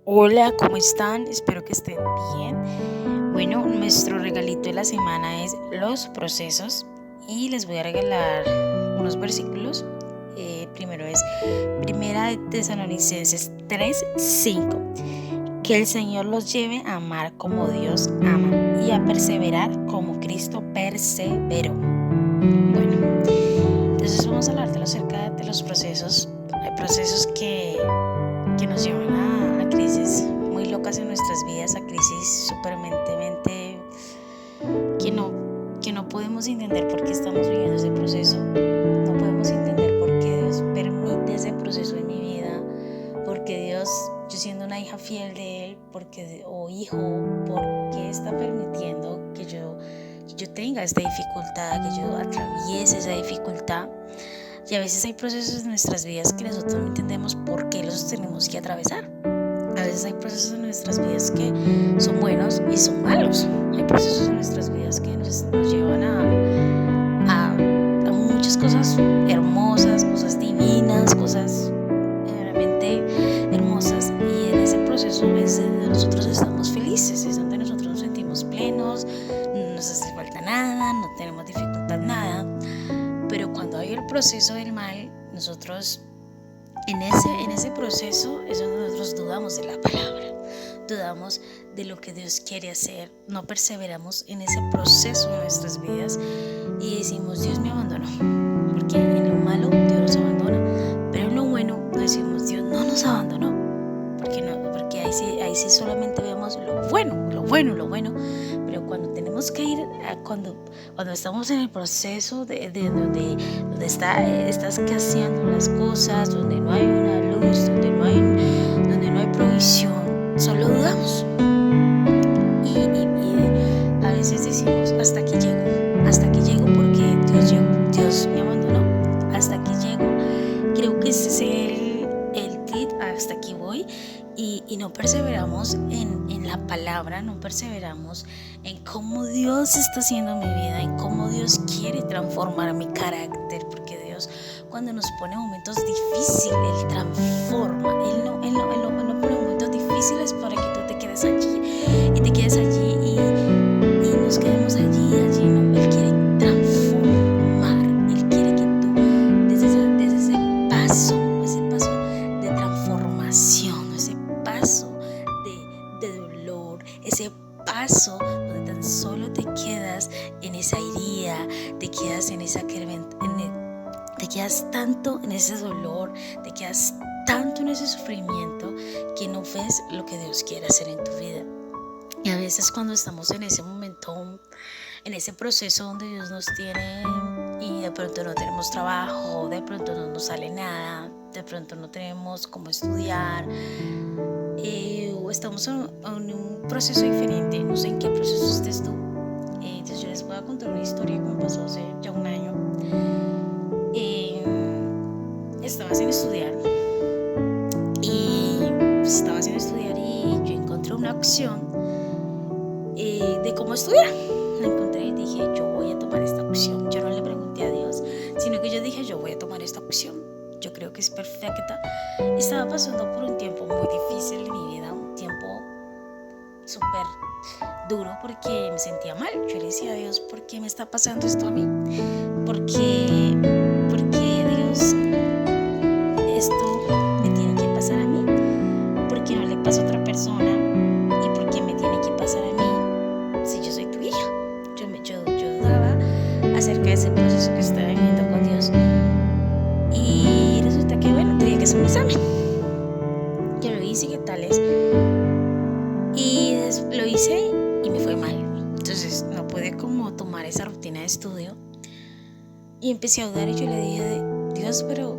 Hola, ¿cómo están? Espero que estén bien. Bueno, nuestro regalito de la semana es los procesos y les voy a regalar unos versículos. Primero es Primera de Tesalonicenses 3:5. Que el Señor los lleve a amar como Dios ama y a perseverar como Cristo perseveró. Bueno, entonces vamos a hablar acerca de los procesos. Hay procesos que nos llevan a crisis muy locas en nuestras vidas, a crisis supermentemente que no podemos entender por qué estamos viviendo ese proceso. No podemos entender por qué Dios permite ese proceso en mi vida, porque Dios, yo siendo una hija fiel de Él, o hijo, ¿por qué está permitiendo que yo tenga esta dificultad, que yo atraviese esa dificultad? Y a veces hay procesos en nuestras vidas que nosotros no entendemos por qué los tenemos que atravesar. A veces hay procesos en nuestras vidas que son buenos y son malos. Hay procesos en nuestras vidas que nos llevan a muchas cosas hermosas, cosas divinas, cosas realmente hermosas. Y en ese proceso es donde nosotros estamos felices, es donde nosotros nos sentimos plenos, no nos hace falta nada, no tenemos dificultad, nada. Pero cuando hay el proceso del mal, nosotros en ese proceso es donde nosotros dudamos de la palabra, dudamos de lo que Dios quiere hacer, no perseveramos en ese proceso de nuestras vidas y decimos, Dios me abandonó, porque en lo malo Dios nos abandona, pero en lo bueno decimos, Dios no nos abandonó, porque ahí sí solamente vemos lo bueno, pero cuando tenemos que ir cuando estamos en el proceso de donde está escaseando las cosas, donde no hay una luz, donde no hay provisión, solo dudamos y a veces decimos hasta aquí llego porque Dios me abandonó, hasta aquí llego. Creo que ese es el tip, hasta aquí voy. Y no perseveramos en la palabra, no perseveramos en cómo Dios está haciendo mi vida, en cómo Dios quiere transformar mi carácter, porque Dios cuando nos pone momentos difíciles, Él transforma, Él no pone momentos difíciles para que tú te quedes allí y nos quedemos allí, no, Él quiere transformar, Él quiere que tú desde ese paso de transformación, ese paso de dolor, ese paso donde tan solo te quedas en esa herida, te quedas en esa te quedas tanto en ese dolor, te quedas tanto en ese sufrimiento que no ves lo que Dios quiere hacer en tu vida. Y a veces cuando estamos en ese momento, en ese proceso donde Dios nos tiene y de pronto no tenemos trabajo, de pronto no nos sale nada, de pronto no tenemos cómo estudiar, o estamos en un proceso diferente, no sé en qué proceso estés tú. Entonces yo les voy a contar una historia que me pasó hace ya un año. Estaba sin estudiar y yo encontré una opción de cómo estudiar. La encontré y dije, yo voy a tomar esta opción. Yo no le pregunté a Dios, sino que yo dije, yo voy a tomar esta opción. Yo creo que es perfecta. Estaba pasando por un tiempo muy difícil en mi vida, un tiempo súper duro porque me sentía mal. Yo le decía a Dios, ¿por qué me está pasando esto a mí? ¿Por qué Dios esto me tiene que pasar a mí? ¿Por qué no le pasa a otra persona? ¿Y por qué me tiene que pasar a mí si yo soy tu hija? Yo dudaba acerca de ese proceso que estaba viviendo con Dios. Y resulta que, tenía que hacer un examen. Yo lo hice, ¿qué tal es? Y lo hice y me fue mal. Entonces no pude como tomar esa rutina de estudio. Y empecé a dudar y yo le dije, Dios, pero,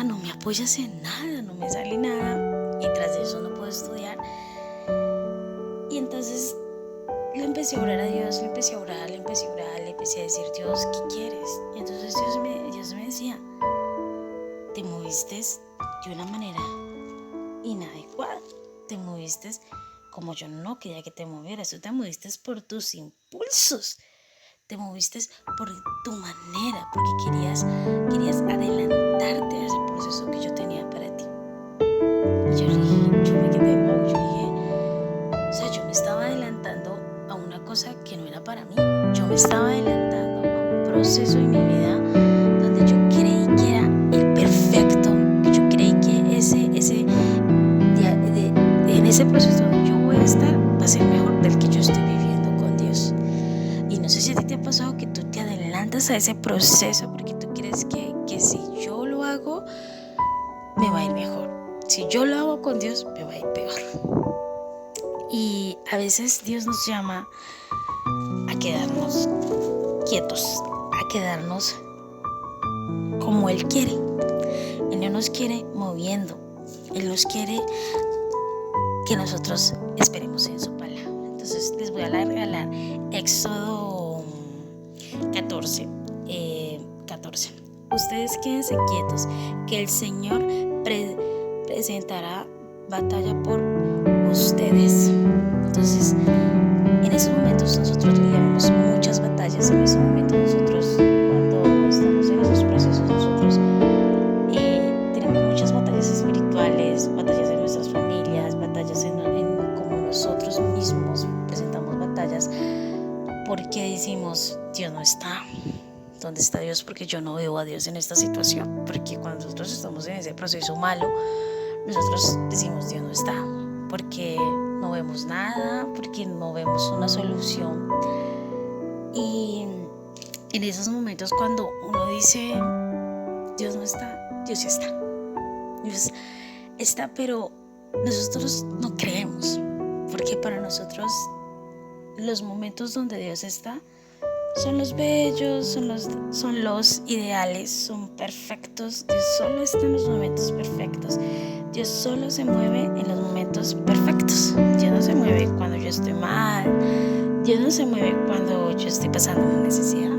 no me apoyas en nada, no me sale nada. Y tras de eso no puedo estudiar. Y entonces le empecé a orar a Dios, le empecé a decir, Dios, ¿qué quieres? Y entonces Dios me decía, te moviste de una manera inadecuada, te moviste como yo no quería que te movieras, tú te moviste por tus impulsos, te moviste por tu manera, porque querías adelantarte a ese proceso que yo tenía para ti. Y yo me quedé estaba adelantando a un proceso en mi vida donde yo creí que era el perfecto, que yo creí que en ese proceso donde yo voy a estar va a ser mejor del que yo estoy viviendo con Dios. Y no sé si a ti te ha pasado que tú te adelantas a ese proceso porque tú crees que si yo lo hago me va a ir mejor, si yo lo hago con Dios me va a ir peor. Y a veces Dios nos llama a quedarnos quietos, a quedarnos como Él quiere. Él no nos quiere moviendo, Él nos quiere que nosotros esperemos en su palabra. Entonces les voy a regalar Éxodo 14. Ustedes quédense quietos, que el Señor presentará batalla por ustedes. Entonces, en esos momentos nosotros lidiamos muchas batallas. En esos momentos nosotros, cuando estamos en esos procesos, nosotros tenemos muchas batallas espirituales, batallas en nuestras familias, batallas en como nosotros mismos presentamos batallas porque decimos, Dios no está. ¿Dónde está Dios? Porque yo no veo a Dios en esta situación. Porque cuando nosotros estamos en ese proceso malo, nosotros decimos, Dios no está. Porque no vemos nada, porque no vemos una solución. Y en esos momentos cuando uno dice, Dios no está, Dios sí está. Dios está, pero nosotros no creemos. Porque para nosotros los momentos donde Dios está son los bellos, son los ideales, son perfectos. Dios solo está en los momentos perfectos. Dios solo se mueve en los momentos perfectos. Dios no se mueve cuando yo estoy mal. Dios no se mueve cuando yo estoy pasando una necesidad.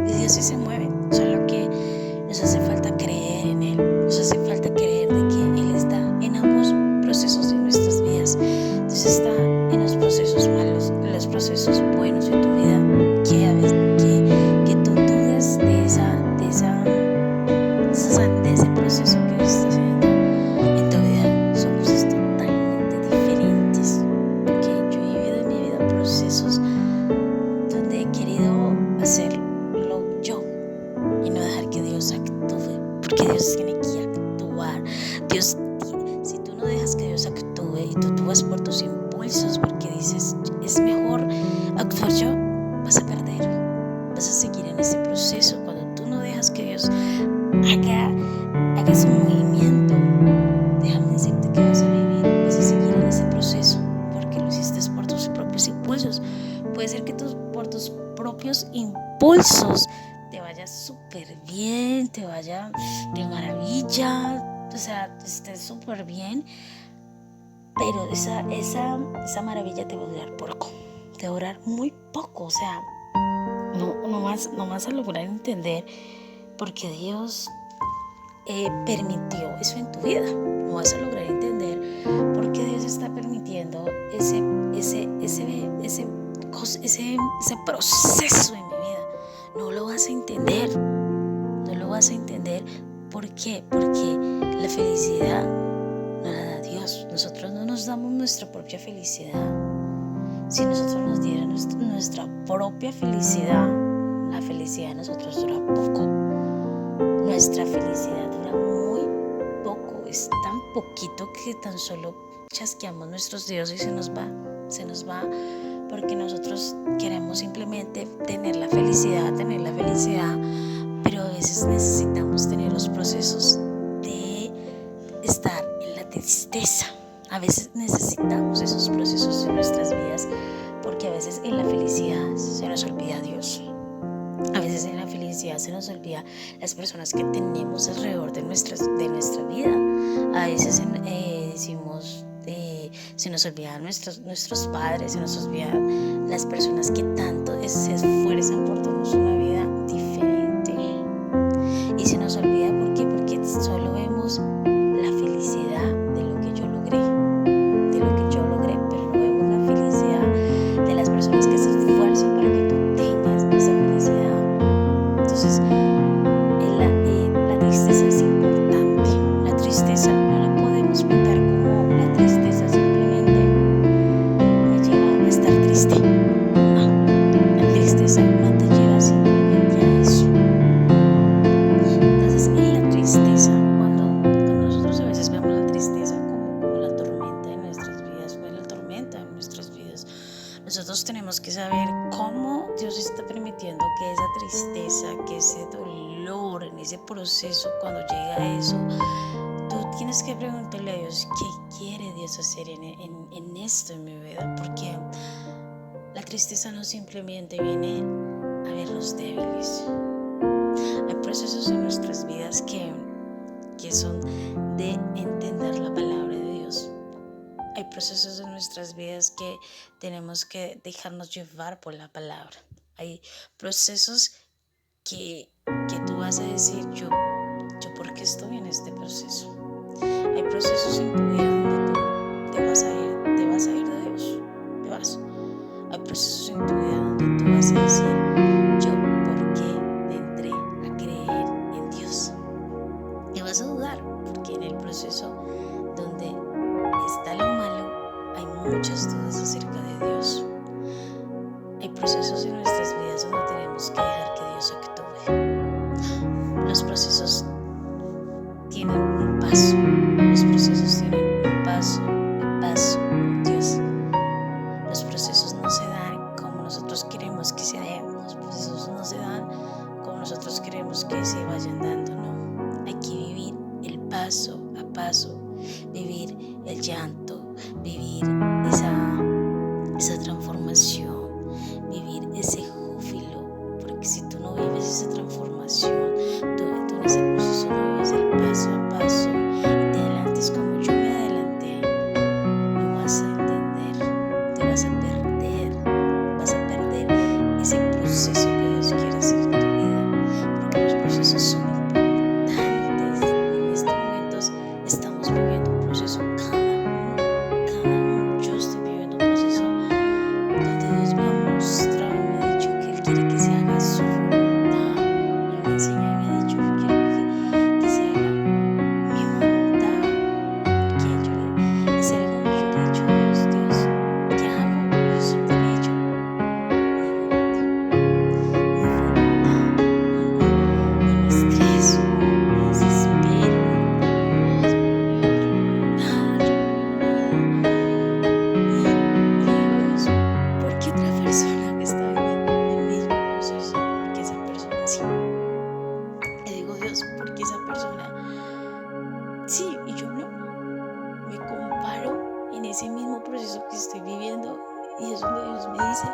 Y Dios sí se mueve, solo que nos hace falta creer en Él. Nos hace falta creer de que Él está en ambos procesos de nuestras vidas. Dios está en los procesos malos, en los procesos buenos de tu vida. Que tú dudes de ese proceso que Dios está haciendo en tu vida. Son cosas totalmente diferentes. Porque yo he vivido en mi vida procesos donde he querido hacerlo yo y no dejar que Dios actúe, porque Dios tiene que actuar. Si tú no dejas que Dios actúe y tú actúas por tus impulsos porque dices, es mejor actuar yo, vas a perder. Vas a seguir en ese proceso. Cuando tú no dejas que Dios haga su movimiento, déjame decirte que vas a seguir en ese proceso porque lo hiciste por tus propios impulsos. Puede ser que por tus propios impulsos te vaya súper bien, te vaya de maravilla, o sea, estés súper bien, pero esa maravilla te va a durar poco, te va a durar muy poco, o sea, no vas a lograr entender por qué Dios permitió eso en tu vida. No vas a lograr entender por qué Dios está permitiendo ese proceso en mi vida. No lo vas a entender. No lo vas a entender. ¿Por qué? Porque la felicidad no la da Dios. Nosotros no nos damos nuestra propia felicidad. Si nosotros nos diéramos nuestra propia felicidad, la felicidad de nosotros dura poco. Nuestra felicidad dura muy poco. Es tan poquito que tan solo chasqueamos nuestros dedos y se nos va, porque nosotros queremos simplemente tener la felicidad, pero a veces necesitamos tener los procesos de estar en la tristeza. A veces necesitamos esos procesos en nuestras vidas porque a veces en la felicidad se nos olvida Dios. A veces en la felicidad se nos olvida las personas que tenemos alrededor de nuestra vida. A veces decimos, se nos olvidan nuestros padres, se nos olvidan las personas que tanto se esfuerzan por darnos una vida diferente. Y se nos olvida, ¿por qué? Porque solo vemos la felicidad de lo que yo logré, pero no vemos la felicidad de las personas que se esfuerzan para que tú tengas esa felicidad. Entonces, la tristeza es importante. La tristeza no la podemos pintar como la tristeza simplemente me lleva a estar triste. No, la tristeza nosotros tenemos que saber cómo Dios está permitiendo que esa tristeza, que ese dolor, en ese proceso, cuando llega a eso, tú tienes que preguntarle a Dios qué quiere Dios hacer en esto en mi vida, porque la tristeza no simplemente viene a vernos débiles. Hay procesos en nuestras vidas que son de entender la palabra de Dios. Hay procesos en nuestras vidas que tenemos que dejarnos llevar por la palabra. Hay procesos que tú vas a decir, yo ¿por qué estoy en este proceso? Hay procesos en tu vida donde tú te vas a ir de Dios, te vas. Hay procesos en tu vida donde tú vas a decir, yo ¿por qué entré a creer en Dios? Y vas a dudar, porque en el proceso donde está lo malo, hay muchas dudas acerca de Dios. Hay procesos en nuestras vidas donde tenemos que dejar que Dios actúe. Los procesos tienen un paso. Los procesos tienen un paso a paso con Dios. Los procesos no se dan como nosotros queremos que se den. Los procesos no se dan como nosotros queremos que se vayan dando. No, hay que vivir el paso a paso, vivir el llanto, vivir esa transformación, vivir ese júbilo, porque si tú no vives esa transformación, tú en ese proceso no vives el paso a paso y te adelantes como yo me adelanté, no vas a entender, te vas a perder ese proceso que Dios quiere hacer en tu vida, porque los procesos son importantes. En estos momentos estamos viviendo un proceso cada uno. Yo estoy viviendo un proceso donde Dios me ha mostrado y me ha dicho que Él quiere que se haga su voluntad. Él me enseña y me ha dicho que quiere que se haga mi voluntad. Porque es algo que yo le he dicho a Dios, ¿qué hago? Yo siempre le he dicho mi voluntad. Y me estreso, me desespero, ¿por qué otra persona que está viviendo el mismo proceso? Porque esa persona sí. Le digo, Dios, porque esa persona sí y yo no. Me comparo en ese mismo proceso que estoy viviendo y es donde Dios me dice,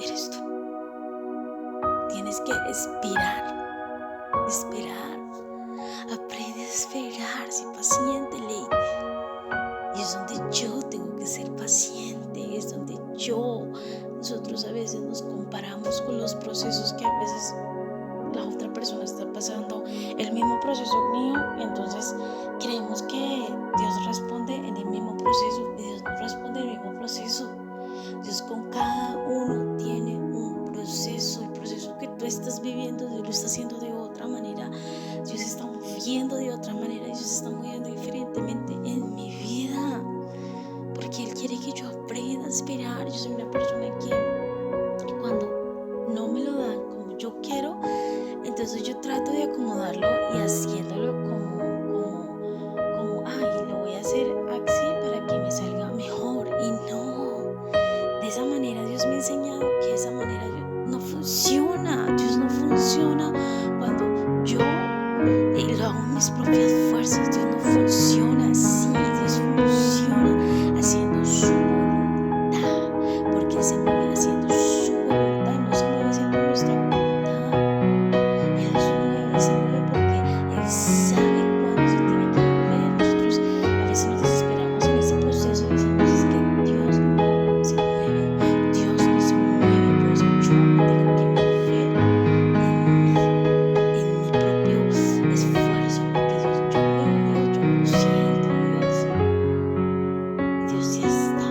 eres tú. Tienes que esperar. Aprende a esperar, sé paciente, Ley. Y es donde yo tengo que ser paciente, es donde nosotros a veces nos comparamos con los procesos que a veces la otra persona está pasando, el mismo proceso mío, y entonces creemos que Dios responde en el mismo proceso y Dios no responde en el mismo proceso. Dios con cada uno tiene un proceso. El proceso que tú estás viviendo, Dios lo está haciendo de otra manera. Dios está moviendo de otra manera. Dios está moviendo diferentemente en mi vida. Porque Él quiere que yo aprenda a esperar. Yo soy una persona que cuando no me lo dan como yo quiero, entonces yo trato de acomodarlo y haciéndolo como lo voy a hacer así para que me salga mejor. Y no, de esa manera Dios me ha enseñado que de esa manera no funciona. Dios no funciona cuando yo lo hago en mis propias fuerzas. Dios no funciona así. Dios funciona haciendo su voluntad, porque Él se mueve haciendo su voluntad, no se mueve haciendo nuestra voluntad. Él se mueve porque Él sabe cuándo se tiene que mover. Nosotros a veces nos desesperamos en ese proceso y decimos, es que Dios no se mueve, Dios no se mueve, por eso yo me tengo que mover en mi propio esfuerzo, porque yo lo siento, Dios sí está,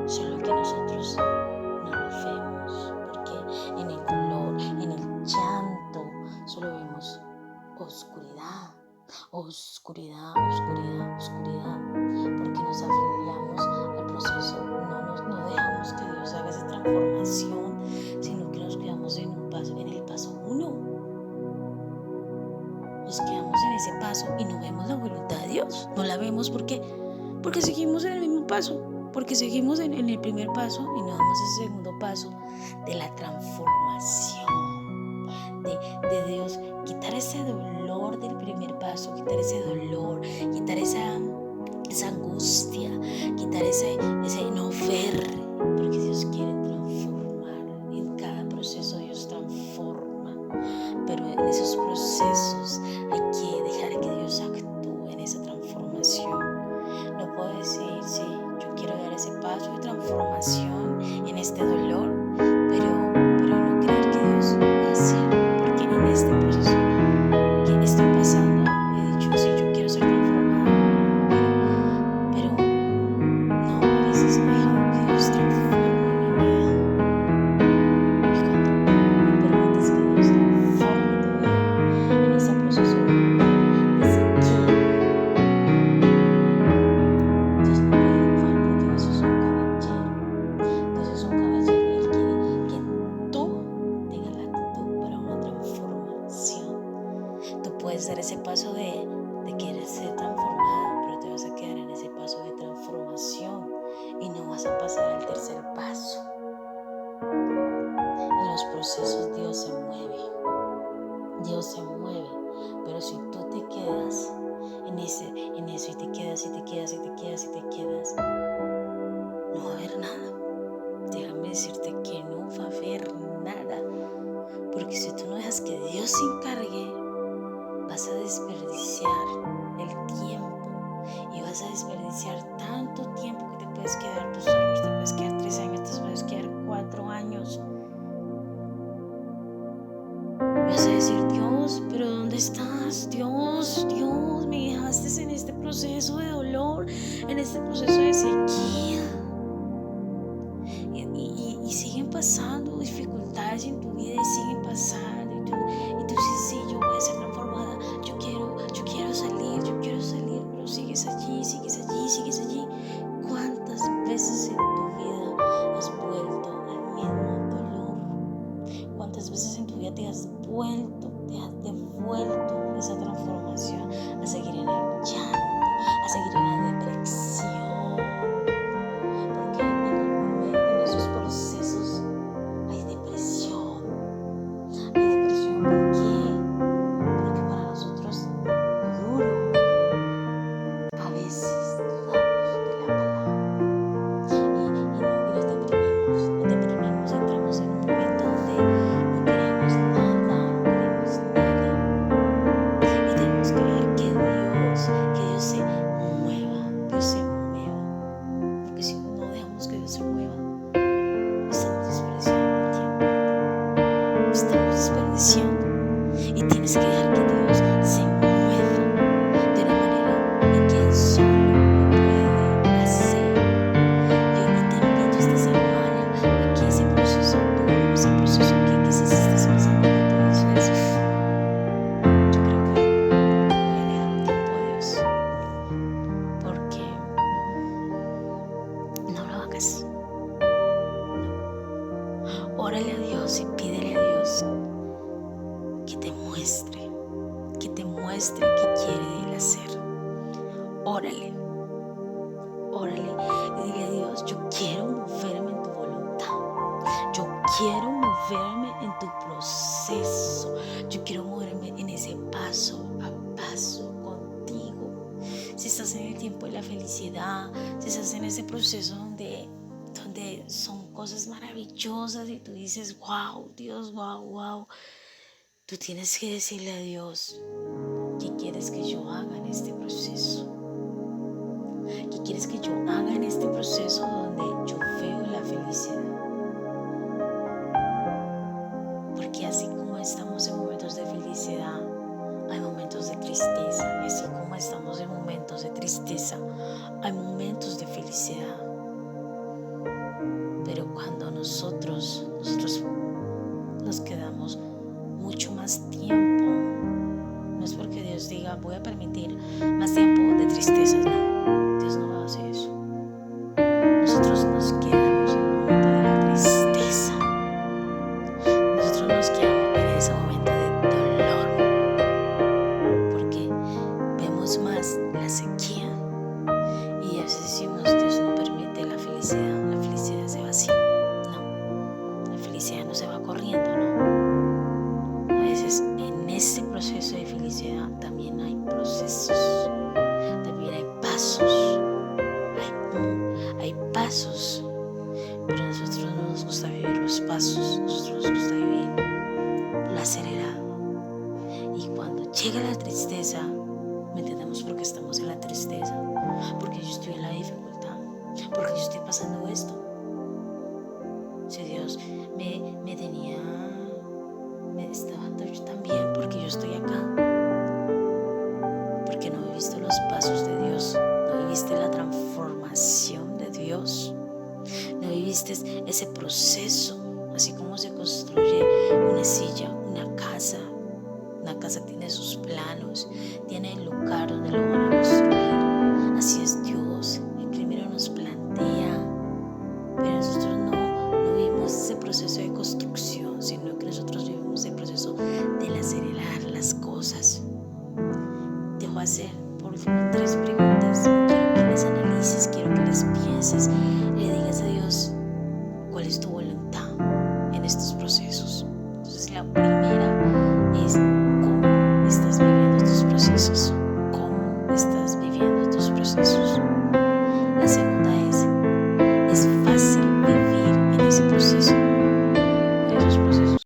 solo que nosotros no lo vemos, porque en el dolor, en el llanto, solo vemos oscuridad, porque nos aferramos al proceso, no dejamos que Dios haga esa transformación, sino que nos quedamos en el paso 1. Nos quedamos en ese paso y no vemos la voluntad de Dios, no la vemos porque seguimos en el mismo paso. porque seguimos en el primer paso y no damos ese segundo paso de la transformación, de Dios, quitar ese dolor del primer paso, quitar ese dolor, quitar esa angustia, quitar ese no ver, porque Dios quiere transformar. En cada proceso Dios transforma, pero en esos procesos hay que dejar que Dios actúe en esa transformación. No puedo decir, sí, yo quiero dar ese paso de transformación en este dolor, pero no creer que Dios va a hacer, porque en este proceso que estoy pasando he dicho, sí, yo quiero ser transformada, pero no, a veces no he dejado que Dios transforme mi vida. Y cuando me permites que Dios transforme tu vida en ese proceso de sequía, Dios no puede actuar porque Dios es un caballero. Dios es un caballero y Él quiere que tú tengas la actitud para una transformación. Tú puedes dar ese paso de querer ser transformada, pero te vas a quedar en ese paso de transformación y no vas a pasar al tercer paso. En los procesos Dios se mueve, pero si tú te quedas en eso y te quedas, no va a haber nada. Déjame decirte que no va a haber nada, porque si tú no dejas que Dios se encargue, vas a desperdiciar el tiempo y vas a desperdiciar tanto tiempo que te puedes quedar 2 años, te puedes quedar 3 años, te puedes quedar 4 años. Vas a decir, Dios, pero ¿dónde estás? Dios, me dejaste en este proceso de dolor, en este proceso de sequía. Y siguen pasando dificultades en tu vida y siguen pasando. Y tú dices, sí, yo voy a ser transformada, yo quiero salir, pero sigues allí. ¿Cuántas veces en tu vida has vuelto al mismo dolor? ¿Cuántas veces en tu vida te has devuelto esa transformación a seguir en el llanto, a seguir en la depresión? Porque en esos procesos hay depresión. ¿Por qué? Porque para nosotros duro a veces dudamos de la palabra y nos deprimimos, entramos en un momento donde no queremos nada, y tenemos que dejar que Dios se mueva, porque si no dejamos que Dios se mueva, estamos desperdiciando y tienes que dejar que Dios se mueva de una manera en que Él solo lo puede hacer. Yo te invito esta semana a que ese proceso duro, ese proceso que quizás estés pasando, que tú dices, yo creo que voy a dejar un tiempo a Dios, porque no lo hagas. Órale a Dios y pídele a Dios que te muestre qué quiere Él hacer. Órale y dile a Dios, yo quiero moverme en tu voluntad, yo quiero moverme en tu proceso, yo quiero moverme en ese paso a paso contigo. Si estás en el tiempo de la felicidad, si estás en ese proceso donde son cosas maravillosas y tú dices, wow, Dios, wow, tú tienes que decirle a Dios, ¿qué quieres que yo haga en este proceso? ¿Qué quieres que yo haga en este proceso donde yo veo la felicidad? Porque así como estamos en momentos de felicidad, hay momentos de tristeza, y así como estamos en momentos de tristeza, hay momentos de felicidad. Pero cuando nosotros nos quedamos mucho más tiempo, no es porque Dios diga, voy a permitir más tiempo de tristezas, no, Dios no va a hacer eso. Nosotros nos quedamos en el momento de la tristeza, nosotros nos quedamos en ese momento de dolor, porque vemos más la sequía y a veces decimos, Dios no permite la felicidad. la felicidad se va así. No, la felicidad no se va corriendo, no. A veces en ese proceso de felicidad también hay procesos, también hay pasos, hay pasos, pero a nosotros no nos gusta vivir los pasos, nosotros nos gusta vivir lo acelerado. Y cuando llega la tristeza, ¿me entendemos por qué estamos en la tristeza? Porque yo estoy en la dificultad, porque yo estoy pasando esto. Si Dios me tenía, me estaba dando yo también, porque yo estoy acá. Porque no he visto los pasos de Dios, no viviste la transformación de Dios, no viviste ese proceso, así como se construye una silla, una casa. Una casa tiene sus planos, tiene el lugar donde lo van a construir. Así es Dios, Él primero nos plantea, pero nosotros no vivimos ese proceso de construcción, sino que nosotros vivimos el proceso de acelerar las cosas. Dejo hacer